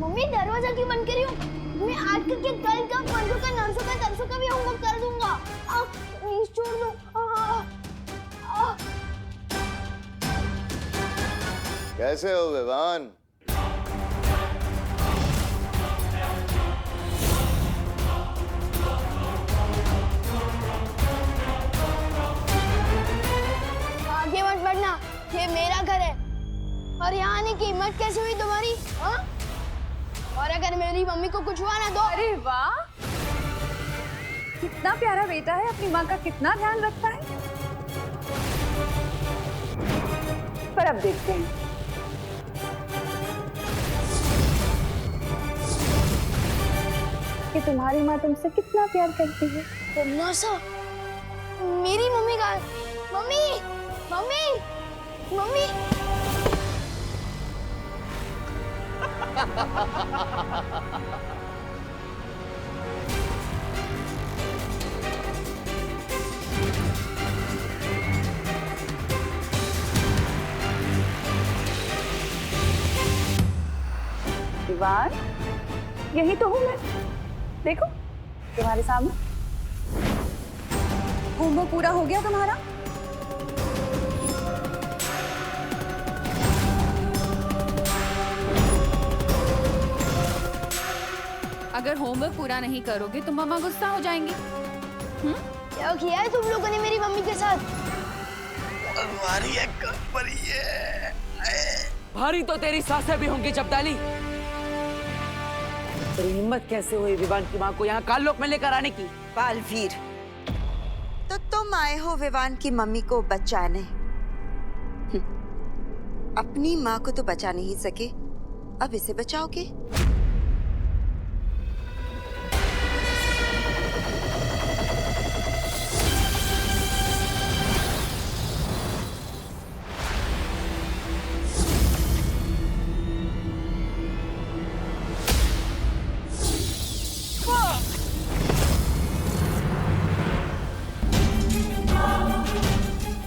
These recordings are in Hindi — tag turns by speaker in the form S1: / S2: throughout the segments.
S1: मम्मी दरवाजा क्यों बंद करी हो? मैं आज के कल का परसों का नरसों का तरसों का भी होमवर्क कर दूंगा। प्लीज छोड़ दो।
S2: कैसे हो विवान?
S1: आगे मत बढ़ना, ये मेरा घर है। और यहाँ आने की हिम्मत कैसे हुई तुम्हारी? हाँ? और अगर मेरी मम्मी को कुछ हुआ ना तो?
S3: अरे वाह, कितना प्यारा बेटा है, अपनी माँ का कितना ध्यान रखता है। पर अब देखते हैं। कि तुम्हारी माँ तुमसे कितना प्यार करती है।
S1: तुमने सा मेरी मम्मी का मम्मी मम्मी मम्मी
S3: विवान, यही तो हूँ मैं। देखो तुम्हारे सामने। होमवर्क पूरा हो गया तुम्हारा?
S4: अगर होमवर्क पूरा नहीं करोगे तो मम्मा गुस्सा हो जाएंगी।
S1: क्या किया है तुम लोगों ने मेरी मम्मी के साथ?
S5: भारी है, भारी है।
S6: भारी तो तेरी सासें भी होंगी जब्दाली। तेरी हिम्मत कैसे हुई विवान की माँ को यहाँ काललोक में लेकर आने की?
S7: बालवीर, तो तुम आए हो विवान की मम्मी को बचाने। अपनी माँ को तो बचा नहीं सके, अब इसे बचाओगे?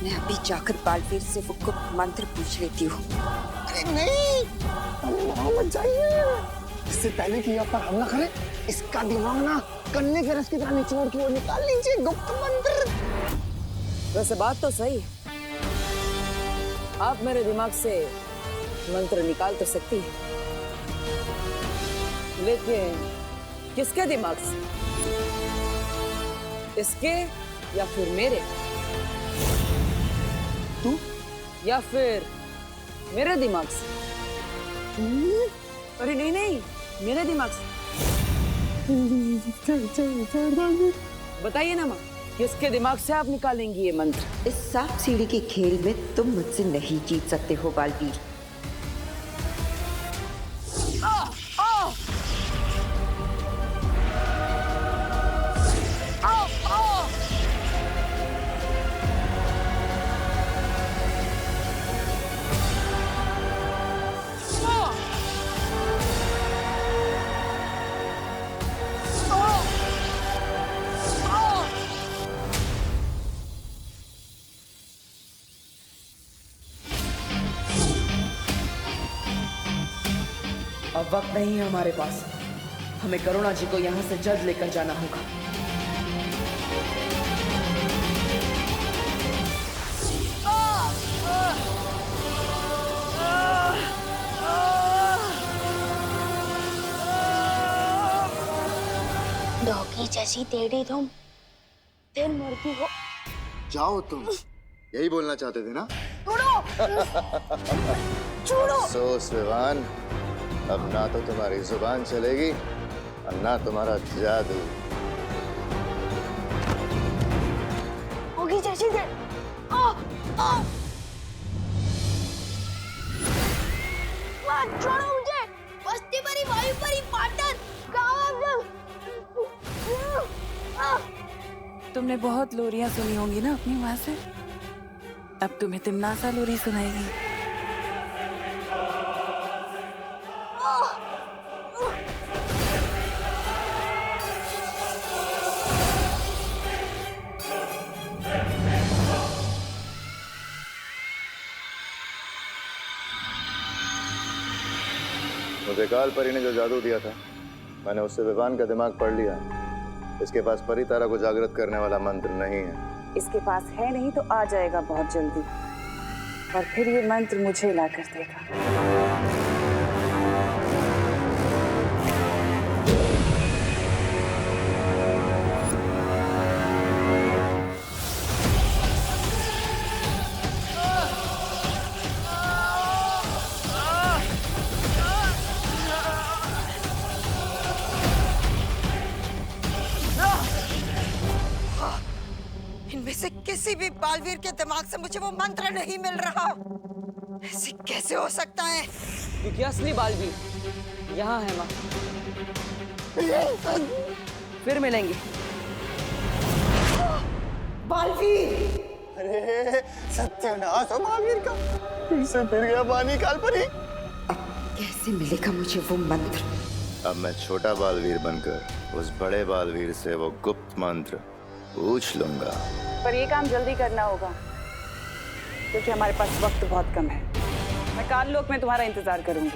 S7: मैं अभी जाकर बालवीर से वो गुप्त मंत्र पूछ लेती हूँ।
S5: अरे नहीं, मत जाइए। इससे पहले कि आप पर हमला करे, इसका दिमाग ना गन्ने के रस की तरह निचोड़ के वो निकाल लीजिए गुप्त मंत्र।
S6: वैसे बात तो सही, आप मेरे दिमाग से मंत्र निकाल तो सकती है, लेकिन किसके दिमाग से? इसके या फिर मेरे?
S5: तू
S6: या फिर मेरे दिमाग से? अरे नहीं नहीं, मेरे दिमाग से। बताइए ना माँ, किसके दिमाग से आप निकालेंगी ये मंत्र?
S7: इस सांप सीढ़ी के खेल में तुम मुझसे नहीं जीत सकते हो बालवीर।
S6: अब वक्त नहीं है हमारे पास, हमें करुणा जी को यहाँ से जल्द लेकर जाना होगा।
S1: डॉगी जैसी टेढ़ी तुम फिर मरती हो।
S2: जाओ तुम, यही बोलना चाहते थे ना?
S1: छोड़ो छोड़ो।
S2: अफसोस विवान, अब ना तो तुम्हारी जुबान चलेगी और ना तुम्हारा जादू।
S1: होगी जैसी दे। छोड़ो मुझे। बस्ती परी, वायु परी, पाटन, कहाँ
S3: तुमने बहुत लोरियां सुनी होंगी ना अपनी माँ से, अब तुम्हें तिमनासा लोरी सुनाएगी।
S2: मुझे काल परी ने जो जादू दिया था, मैंने उससे विवान का दिमाग पढ़ लिया। इसके पास परी तारा को जागृत करने वाला मंत्र नहीं है।
S3: इसके पास है नहीं तो आ जाएगा बहुत जल्दी, और फिर ये मंत्र मुझे हिला कर देगा।
S7: इनमें से किसी भी बालवीर के दिमाग से मुझे वो मंत्र नहीं मिल रहा। ऐसे कैसे हो सकता है?
S6: क्योंकि असली बालवीर यहाँ है माँ। फिर मिलेंगे।
S7: बालवीर!
S5: अरे सत्यानाश हो बालवीर का, फिर से फिर गया पानी काल परी।
S7: कैसे मिलेगा मुझे वो मंत्र?
S2: अब मैं छोटा बालवीर बनकर उस बड़े बालवीर से वो गुप्त मंत्र पूछ लूंगा।
S3: पर ये काम जल्दी करना होगा, क्योंकि हमारे पास वक्त बहुत कम है। मैं काल लोक में तुम्हारा इंतजार करूंगी।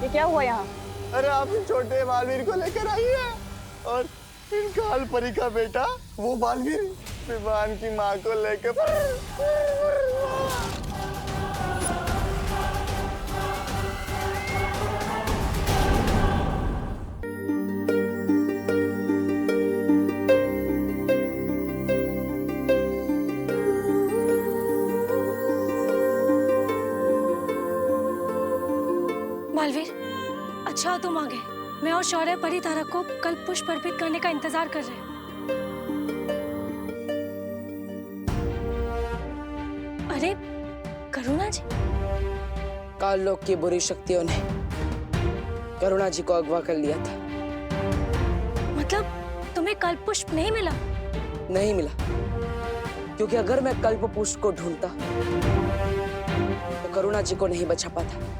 S3: ये क्या हुआ यहाँ?
S5: अरे आप इस छोटे बालवीर को लेकर आई है, और इन काल परी का बेटा वो बालवीर विवान की माँ को लेकर।
S8: बालवीर, अच्छा हो तुम आ गए। मैं और शौर्य परी तारा को कल पुष्प अर्पित करने का इंतजार कर रहे हैं। अरे करुणा जी!
S6: काल लोक की बुरी शक्तियों ने करुणा जी को अगवा कर लिया था।
S8: मतलब तुम्हें कल पुष्प नहीं मिला?
S6: नहीं मिला, क्योंकि अगर मैं कल्प पुष्प को ढूंढता तो करुणा जी को नहीं बचा पाता।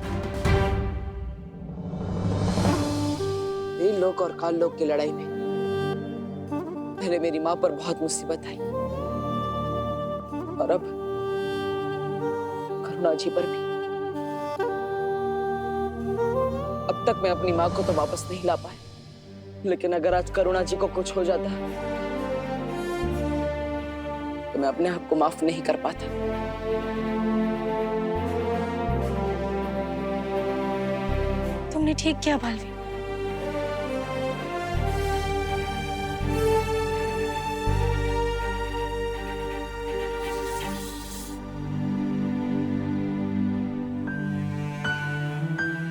S6: लोक और काल लोक की लड़ाई में पहले मेरी माँ पर बहुत मुसीबत आई, और अब करुणा जी पर भी। अब तक मैं अपनी माँ को तो वापस नहीं ला पाया, लेकिन अगर आज करुणा जी को कुछ हो जाता तो मैं अपने आप को माफ नहीं कर पाता।
S8: तुमने ठीक किया बालवीर।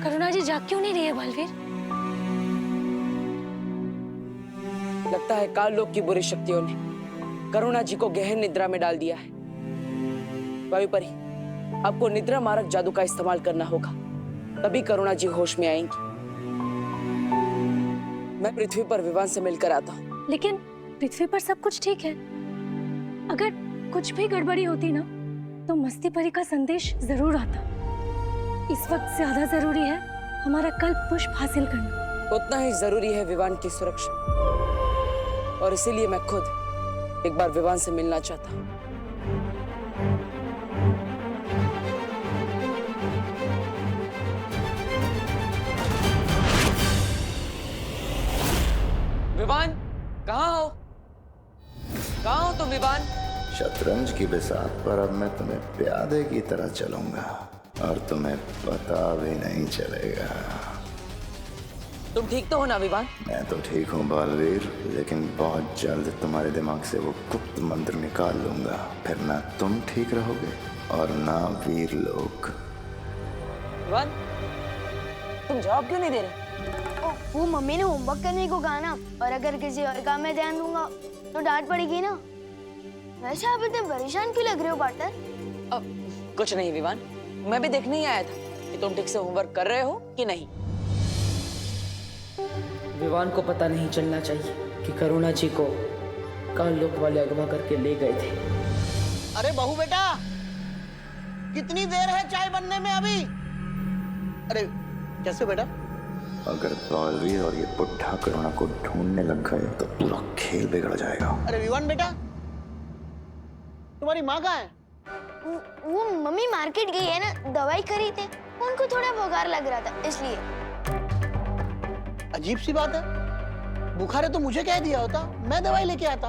S8: करुणा जी जाग क्यों नहीं रही है बालवीर?
S6: लगता है काल लोक की बुरी शक्तियों ने करुणा जी को गहन निद्रा में डाल दिया है। वायु परी, आपको निद्रा मारक जादू का इस्तेमाल करना होगा, तभी करुणा जी होश में आएंगी। मैं पृथ्वी पर विवान से मिलकर आता हूँ।
S8: लेकिन पृथ्वी पर सब कुछ ठीक है। अगर कुछ भी गड़बड़ी होती ना तो मस्ती परी का संदेश जरूर आता। इस वक्त ज्यादा जरूरी है हमारा कल्प पुष्प हासिल करना।
S6: उतना ही जरूरी है विवान की सुरक्षा, और इसीलिए मैं खुद एक बार विवान से मिलना चाहता हूँ। विवान, कहाँ हो? कहाँ हो तुम विवान?
S2: शतरंज की बिसात पर अब मैं तुम्हें प्यादे की तरह चलूंगा, और तुम्हें पता भी नहीं चलेगा।
S6: तुम ठीक तो हो ना विवान?
S2: मैं तो ठीक हूँ बालवीर, लेकिन बहुत जल्द तुम्हारे दिमाग से वो गुप्त मंत्र निकाल लूंगा। फिर ना तुम ठीक रहोगे और ना वीर लोग।
S6: विवान, तुम जवाब क्यों नहीं दे रहे?
S1: वो मम्मी ने होमवर्क करने को कहा ना, और अगर किसी और काम में ध्यान दूंगा तो डांट पड़ेगी ना। वैसे आप इतने परेशान क्यों लग रहे हो पार्टनर?
S6: कुछ नहीं विवान, मैं भी देखने ही आया था कि तुम ठीक से होमवर्क कर रहे हो कि नहीं। विवान को पता नहीं चलना चाहिए कि करुणा जी को काल लोक वाले अगवा करके ले गए थे।
S5: अरे बहू बेटा, कितनी देर है चाय बनने में अभी? अरे कैसे बेटा?
S2: अगर बालवीर और ये बुढ़ा करुणा को ढूंढने लग गए तो पूरा खेल बिगड़ जाएगा।
S5: अरे विवान बेटा, तुम्हारी माँ कहाँ है?
S1: वो मम्मी मार्केट गई है ना, दवाई खरीदे। उनको थोड़ा बुखार लग रहा था इसलिए।
S5: अजीब सी बात है, बुखार है तो मुझे कह दिया होता, मैं दवाई लेके आता।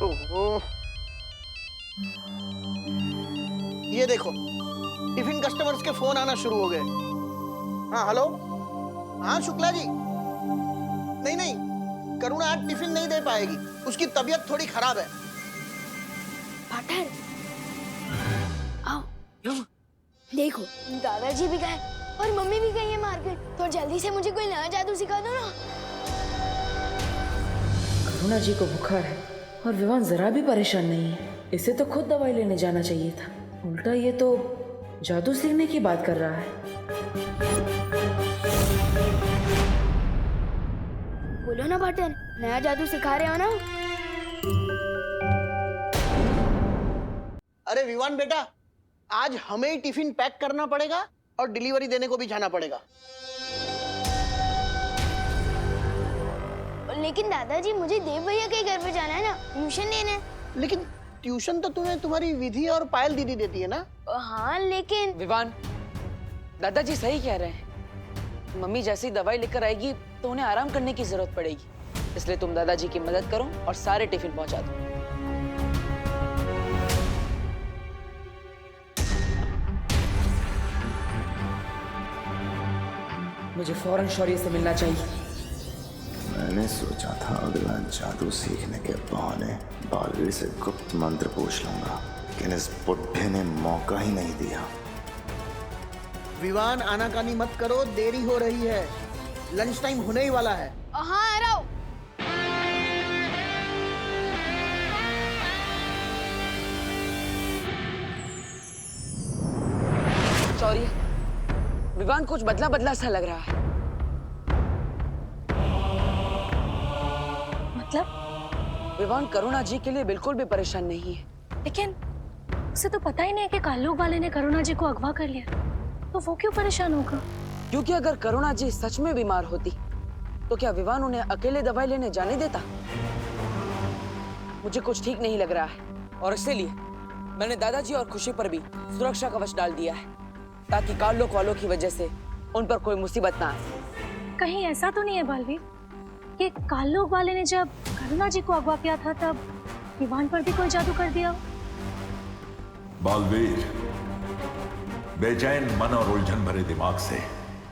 S5: ओहो, ये देखो टिफिन कस्टमर्स के फोन आना शुरू हो गए। हाँ हेलो, हाँ शुक्ला जी। नहीं नहीं, करुणा आज टिफिन नहीं दे पाएगी, उसकी तबीयत थोड़ी खराब है।
S1: पाटर, आओ लो, देखो दादाजी भी गए और मम्मी भी गई है मार्केट। तो जल्दी से मुझे कोई नया जादू सिखा दो ना।
S6: करुणा जी को बुखार है और विवान जरा भी परेशान नहीं है। इसे तो खुद दवाई लेने जाना चाहिए था, उल्टा ये तो जादू सीखने की बात कर रहा है।
S1: बोलो ना पाटर, नया जादू सिखा रहे हो ना?
S5: अरे विवान बेटा, आज हमें ही टिफिन पैक करना पड़ेगा और डिलीवरी देने को भी जाना पड़ेगा।
S1: लेकिन दादाजी मुझे देव भैया के घर पे जाना है ना, ट्यूशन लेने।
S5: लेकिन ट्यूशन तो तुम्हें तुम्हारी विधि और पायल दीदी देती है ना?
S1: हाँ लेकिन
S6: विवान, दादाजी सही कह रहे हैं। मम्मी जैसी दवाई लेकर आएगी तो उन्हें आराम करने की जरूरत पड़ेगी, इसलिए तुम दादाजी की मदद करो और सारे टिफिन पहुंचा दो। मुझे फौरन शौर्य से मिलना चाहिए।
S2: मैंने सोचा था अगला जादू सीखने के बहाने बालवीर से गुप्त मंत्र पूछ लूंगा, लेकिन इस बुढ़े ने मौका ही नहीं दिया।
S5: विवान आनाकानी मत करो, देरी हो रही है, लंच टाइम होने ही वाला है।
S1: हाँ आ रहा हूँ।
S6: शौर्य, विवान कुछ बदला बदला सा लग रहा है।
S8: मतलब?
S6: विवान करुणा जी के लिए बिल्कुल भी परेशान नहीं है।
S8: लेकिन उसे तो पता ही नहीं है कि काल्लोग वाले ने करुणा जी को अगवा कर लिया, तो वो क्यों परेशान होगा?
S6: क्योंकि अगर करुणा जी सच में बीमार होती तो क्या विवान उन्हें अकेले दवाई लेने जाने देता? मुझे कुछ ठीक नहीं लग रहा है और इसीलिए मैंने दादाजी और खुशी पर भी सुरक्षा कवच डाल दिया है, ताकि काल्लोग वालों की वजह से उन पर कोई मुसीबत ना आए।
S8: कहीं ऐसा तो नहीं है बालवीर कि काल्लोग वाले ने जब करुणा जी को अगवा किया था तब विवान पर भी कोई जादू कर दिया हो?
S9: बालवीर, बेचैन मन और उलझन भरे दिमाग से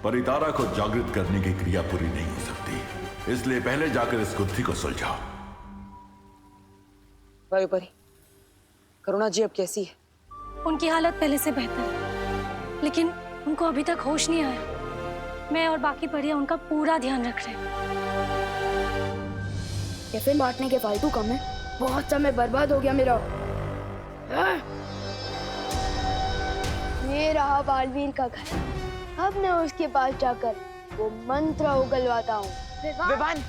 S9: परितारा को जागृत करने की क्रिया पूरी नहीं हो सकती, इसलिए पहले जाकर इस गुत्थी को सुलझाओ।
S6: वायुपरी, करुणा जी अब कैसी है?
S8: उनकी हालत पहले से बेहतर है, लेकिन उनको अभी तक होश नहीं आया। मैं और बाकी परियां उनका पूरा ध्यान रख रहे हैं।
S1: टिफिन बांटने के फालतू काम है, बहुत समय बर्बाद हो गया मेरा। ये रहा बालवीर का घर, अब मैं उसके पास जाकर वो मंत्र उगलवाता हूँ।
S6: विवान,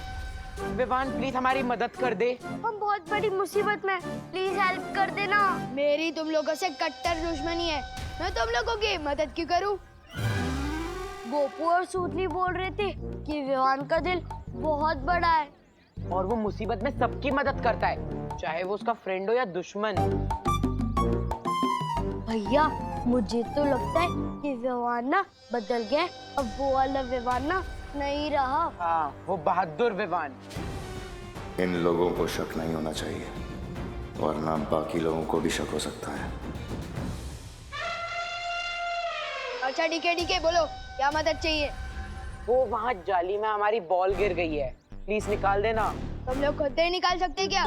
S6: विवान प्लीज हमारी मदद कर दे।
S1: हम बहुत बड़ी मुसीबत में, प्लीज हेल्प कर देना। मेरी तुम लोगों से कट्टर दुश्मनी है, मैं तुम लोगों की मदद क्यों करूं? गोपू और सूतली बोल रहे थे कि विवान का दिल बहुत बड़ा है
S6: और वो मुसीबत में सबकी मदद करता है, चाहे वो उसका फ्रेंड हो या दुश्मन।
S1: भैया मुझे तो लगता है कि विवान ना बदल गया, अब वो वाला विवान ना नहीं रहा।
S6: हाँ, वो बहादुर विवान।
S2: इन लोगों को शक नहीं होना चाहिए, वरना बाकी लोगों को भी शक हो सकता है।
S1: अच्छा ठीक है, बोलो क्या मदद चाहिए?
S6: वो वहाँ जाली में हमारी बॉल गिर गई है, प्लीज निकाल देना।
S1: तुम लोग खुद ही निकाल सकते क्या?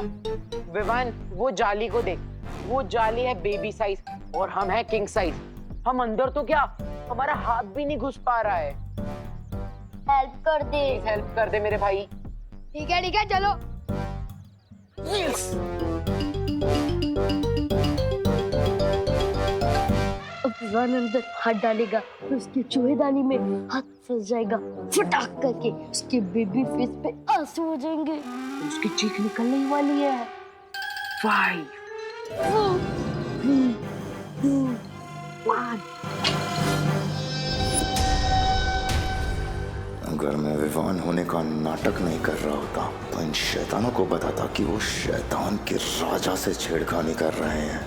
S6: विवान, वो जाली को देख, वो जाली है बेबी साइज और हम है किंग साइज। हम अंदर तो क्या, हमारा हाथ भी नहीं घुस पा रहा है।
S1: हेल्प कर दे।
S6: प्लीज हेल्प कर दे मेरे भाई।
S1: ठीक है चलो। अब विवान अंदर हाथ डालेगा तो उसकी चूहेदानी में हाथ फंस जाएगा, फटाक करके उसके बेबी फेस पे आंसू हो जाएंगे, उसकी चीख निकलने वाली है।
S6: 5 4 3
S2: अगर मैं विवान होने का नाटक नहीं कर रहा होता तो इन शैतानों को बताता कि वो शैतान के राजा से छेड़खानी कर रहे हैं।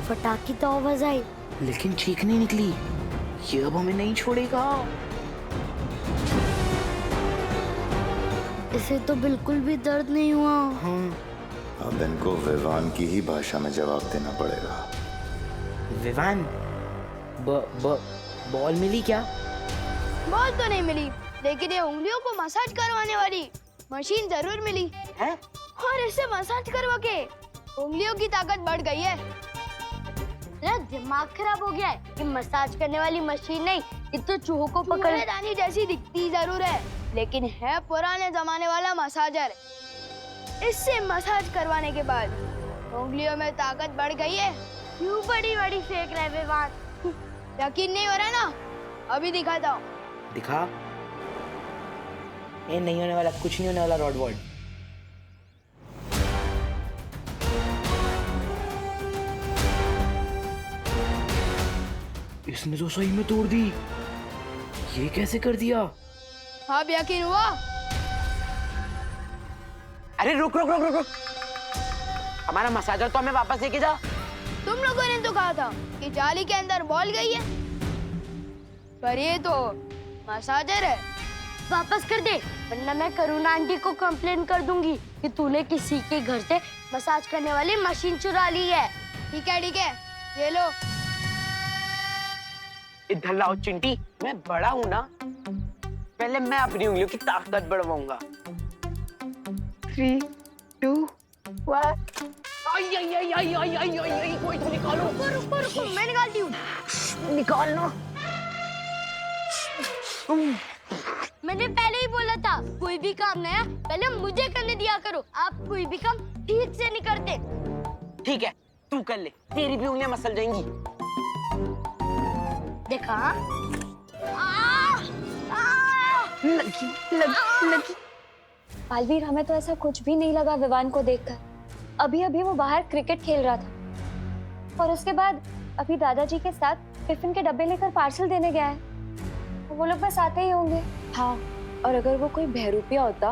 S1: फटाकी तो आवाज आई,
S5: लेकिन ठीक नहीं निकली। ये अब हमें नहीं छोड़ेगा।
S1: इसे तो बिल्कुल भी दर्द नहीं हुआ।
S2: अब इनको विवान की ही भाषा में जवाब देना पड़ेगा।
S5: विवान, बॉल मिली क्या?
S1: बॉल तो नहीं मिली, लेकिन ये उंगलियों को मसाज करवाने वाली मशीन जरूर मिली
S5: है?
S1: और इससे मसाज करवा के उंगलियों की ताकत बढ़ गई है। मेरा दिमाग खराब हो गया है। ये मसाज करने वाली मशीन नहीं, ये तो चूहों को पकड़ने जैसी दिखती जरूर है, लेकिन है पुराने जमाने वाला मसाजर। इससे मसाज करवाने के बाद उंगलियों में ताकत बढ़ गई है। क्यों बड़ी बड़ी फेंक रहे विवान? यकीन नहीं हो रहा ना? अभी दिखाता हूँ।
S5: दिखा। ये नहीं होने वाला, कुछ नहीं होने वाला रॉड वॉर्ड। इसने तो सही में तोड़ दी। ये कैसे कर दिया?
S1: अब यकीन हुआ?
S6: अरे रुक रुक रुक रुक रुक, हमारा मसाजर तो हमें वापस लेके जा।
S1: तुम लोगों ने तो कहा था कि जाली के अंदर बॉल गई है, पर ये तो मसाजर है। वापस कर दे, वरना मैं करुणा आंटी को कंप्लेन कर दूंगी कि तूने किसी के घर से मसाज करने वाली मशीन चुरा ली है। ठीक है, ये लो।
S6: इधर लाओ चिंटी, मैं बड़ा हूँ ना, पहले मैं अपनी उंगलियों की ताकत बढ़वाऊंगा। 3, 2, 1। आई आई आई आई आई आई आई आई, कोई तो निकालो।
S1: रुको, मैं निकालती हूँ।
S6: निकालना।
S1: मैंने पहले ही बोला था, कोई भी काम नया पहले मुझे करने दिया करो। आप कोई भी काम ठीक से नहीं करते।
S6: ठीक है, तू कर ले, तेरी भी उंगलियां मसल जाएंगी।
S1: देखा?
S8: लगी। बालवीर, हमें तो ऐसा कुछ भी नहीं लगा विवान को देखकर। अभी अभी वो बाहर क्रिकेट खेल रहा था और उसके बाद अभी दादाजी के साथ टिफिन के डब्बे लेकर पार्सल देने गया है। वो लोग बस आते ही होंगे। हाँ, और अगर वो कोई बहरूपिया होता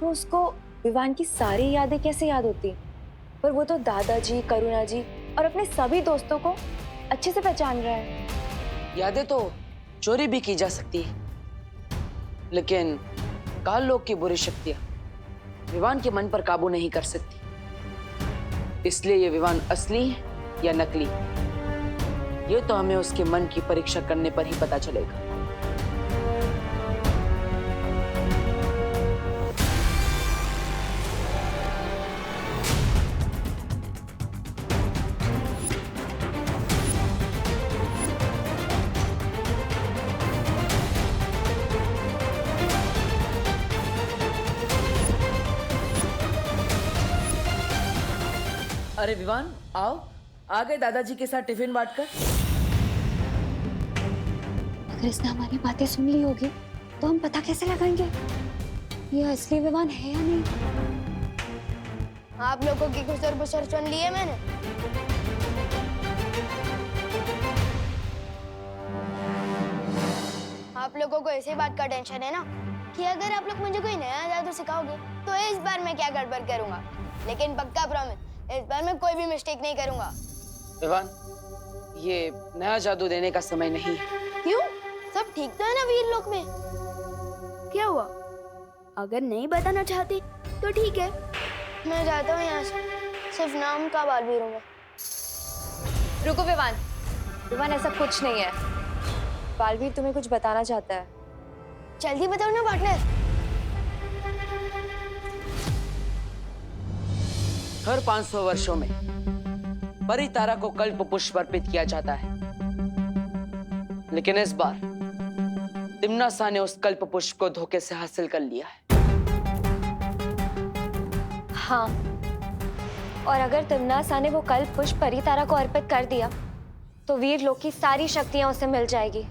S8: तो उसको विवान की सारी यादें कैसे याद होती? पर वो तो दादाजी, करुणा जी और अपने सभी दोस्तों को अच्छे से पहचान रहा है।
S6: यादें तो चोरी भी की जा सकती है, लेकिन काल लोक की बुरी शक्तियां विवान के मन पर काबू नहीं कर सकती। इसलिए ये विवान असली है या नकली, ये तो हमें उसके मन की परीक्षा करने पर ही पता चलेगा। अरे विवान, आओ, आ गए दादाजी के साथ टिफिन बांटकर।
S8: अगर इसने हमारी बातें सुन ली होगी तो हम पता कैसे लगाएंगे ये असली विवान है या नहीं?
S1: आप लोगों की गुसर बुसर सुन ली है मैंने। आप लोगों को इसी बात का टेंशन है ना कि अगर आप लोग मुझे कोई नया जादू सिखाओगे तो इस बार मैं क्या गड़बड़ करूंगा, लेकिन पक्का प्रॉमिस, इस बार मैं कोई भी मिस्टेक नहीं करूंगा।
S6: विवान, ये नया जादू देने का समय नहीं।
S1: क्यों? सब ठीक तो है ना वीर लोक में? क्या हुआ? अगर नहीं बताना चाहती तो ठीक है, मैं जाता हूँ यहाँ से। सिर्फ नाम का बालवीर हूँ मैं।
S8: रुको विवान, विवान ऐसा कुछ नहीं है। बालवीर तुम्हें कुछ बताना चाहता है।
S1: जल्दी बताओ ना पार्टनर।
S6: हर 500 वर्षों में परितारा को कल्प पुष्प अर्पित किया जाता है, लेकिन इस बार तिम्नासा ने उस कल्प पुष्प को धोखे से हासिल कर लिया है।
S8: हाँ, और अगर तिम्नासा ने वो कल्प पुष्प परितारा को अर्पित कर दिया तो वीर लोक की सारी शक्तियां उसे मिल जाएगी।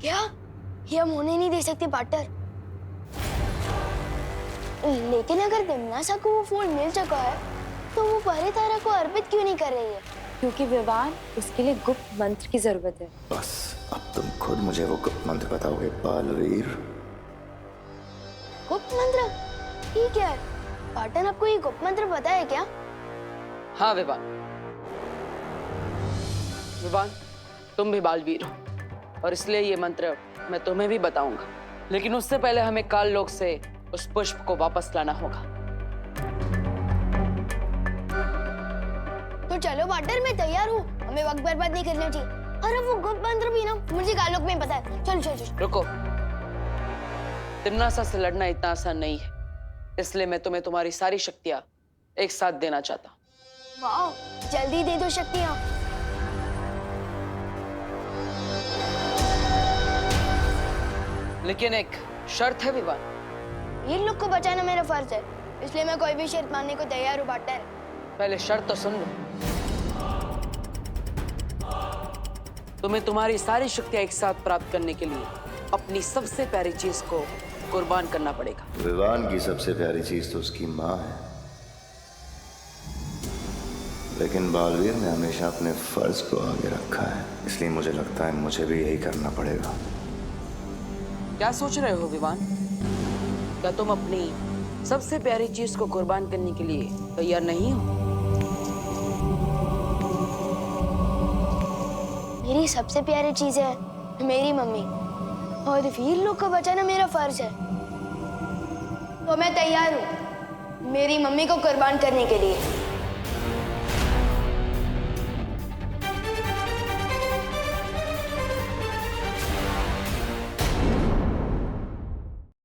S1: क्या? ये हम होने नहीं दे सकते पार्टनर। लेकिन अगर तिम्नासा को वो फूल मिल चुका है तो वो परितारा को अर्पित क्यों नहीं कर रही है?
S10: क्योंकि विवान उसके लिए गुप्त मंत्र की जरूरत है।
S2: बस अब तुम खुद मुझे वो गुप्त मंत्र बताओगे बालवीर।
S1: गुप्त मंत्र? ठीक है, पाटन आपको ये गुप्त मंत्र पता है क्या?
S6: हाँ विवान, विवान तुम भी बालवीर हो और इसलिए ये मंत्र मैं तुम्हें भी बताऊंगा, लेकिन उससे पहले हमें काल लोक से उस पुष्प को वापस लाना होगा।
S1: तो चलो पाटन, मैं तैयार हूँ, हमें वक्त बर्बाद नहीं करना चाहिए। अरे वो गुप्त मंत्र भी ना मुझे कालोक में पता है। चलो चलो चलो।
S6: रुको, तिम्नासा से लड़ना इतना आसान नहीं है, इसलिए मैं तुम्हें तुम्हारी सारी शक्तियां एक साथ देना चाहता हूँ।
S1: वाह, जल्दी दे दो शक्तियाँ।
S6: लेकिन एक शर्त है विवान।
S1: वीर लोग को बचाना मेरा फर्ज है, इसलिए मैं कोई भी शर्त मानने को तैयार हूँ पाटन।
S6: पहले शर्त तो सुन लो। तुम्हें तुम्हारी सारी शक्तियां एक साथ प्राप्त करने के लिए अपनी सबसे प्यारी चीज को कुर्बान करना पड़ेगा।
S2: विवान की सबसे प्यारी चीज तो उसकी माँ है, लेकिन बालवीर ने हमेशा अपने फर्ज को आगे रखा है, इसलिए मुझे लगता है मुझे भी यही करना पड़ेगा।
S6: क्या सोच रहे हो विवान? क्या तुम अपनी सबसे प्यारी चीज को कुर्बान करने के लिए तैयार नहीं हो?
S1: मेरी सबसे प्यारी चीज है मेरी मम्मी, और वीर लोग को बचाना मेरा फर्ज है, तो मैं तैयार हूँ मेरी मम्मी को कुर्बान करने के लिए।